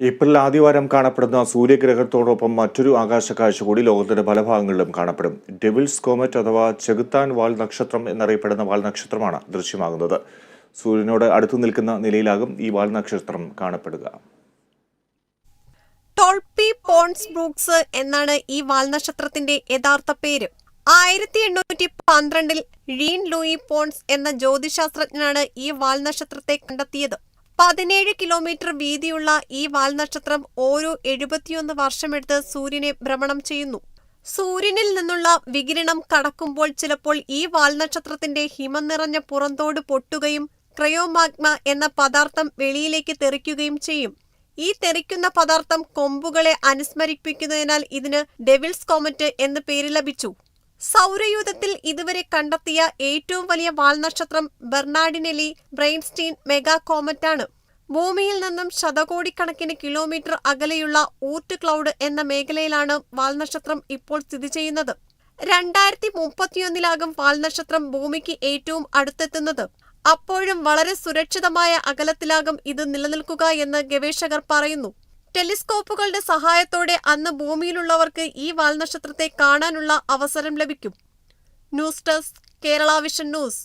April ആദ്യവാരം കാണപ്പെടുന്ന സൂര്യഗ്രഹണത്തോടൊപ്പം മറ്റൊരു ആകാശക്കാഴ്ച കൂടി ലോകത്തിന്റെ പല ഭാഗങ്ങളിലും കാണപ്പെടും. ഡെവിൾസ് കോമറ്റ് അഥവാ ചെകുത്താൻ വാൽ നക്ഷത്രം എന്നറിയപ്പെടുന്ന വാൽ നക്ഷത്രമാണ് ദൃശ്യമാകുന്നത്. സൂര്യനോട് അടുത്തു നിൽക്കുന്ന നിലയിലാകും ഈ വാൽ നക്ഷത്രം കാണപ്പെടുക. ടോൾപി പോൺസ് ബ്രൂക്സ് എന്നാണ് ഈ വാൽനക്ഷത്രത്തിന്റെ യഥാർത്ഥ പേര്. 1812 റീൻ ലൂയി പോൺസ് എന്ന ജ്യോതിശാസ്ത്രജ്ഞനാണ് ഈ വാൽനക്ഷത്രത്തെ കണ്ടെത്തിയത്. 17 കിലോമീറ്റർ വീതിയുള്ള ഈ വാൽനക്ഷത്രം ഓരോ 71 വർഷമെടുത്ത് സൂര്യനെ ഭ്രമണം ചെയ്യുന്നു. സൂര്യനിൽ നിന്നുള്ള വികിരണം കടക്കുമ്പോൾ ചിലപ്പോൾ ഈ വാൽനക്ഷത്രത്തിന്റെ ഹിമം നിറഞ്ഞ പുറന്തോട് പൊട്ടുകയും ക്രയോമാഗ്മ എന്ന പദാർത്ഥം വെളിയിലേക്ക് തെറിക്കുകയും ചെയ്യും. ഈ തെറിക്കുന്ന പദാർത്ഥം കൊമ്പുകളെ അനുസ്മരിപ്പിക്കുന്നതിനാൽ ഇതിന് ഡെവിൾസ് കോമറ്റ് എന്ന് പേര് ലഭിച്ചു. സൗരയൂഥത്തിൽ ഇതുവരെ കണ്ടെത്തിയ ഏറ്റവും വലിയ വാൽനക്ഷത്രം ബെർണാർഡിനെല്ലി ബ്രെയിൻസ്റ്റീൻ മെഗാ കോമറ്റാണ്. ഭൂമിയിൽ നിന്നും ശതകോടിക്കണക്കിന് കിലോമീറ്റർ അകലെയുള്ള ഊർട്ട് ക്ലൗഡ് എന്ന മേഖലയിലാണ് വാൽനക്ഷത്രം ഇപ്പോൾ സ്ഥിതി ചെയ്യുന്നത്. 2031 വാൽനക്ഷത്രം ഭൂമിക്ക് ഏറ്റവും അടുത്തെത്തുന്നത്. അപ്പോഴും വളരെ സുരക്ഷിതമായ അകലത്തിലാകും ഇത് നിലനിൽക്കുക എന്ന് ഗവേഷകർ പറയുന്നു. ടെലിസ്കോപ്പുകളുടെ സഹായത്തോടെ അന്ന് ഭൂമിയിലുള്ളവർക്ക് ഈ വാൽനക്ഷത്രത്തെ കാണാനുള്ള അവസരം ലഭിക്കും. News desk, Kerala vision news.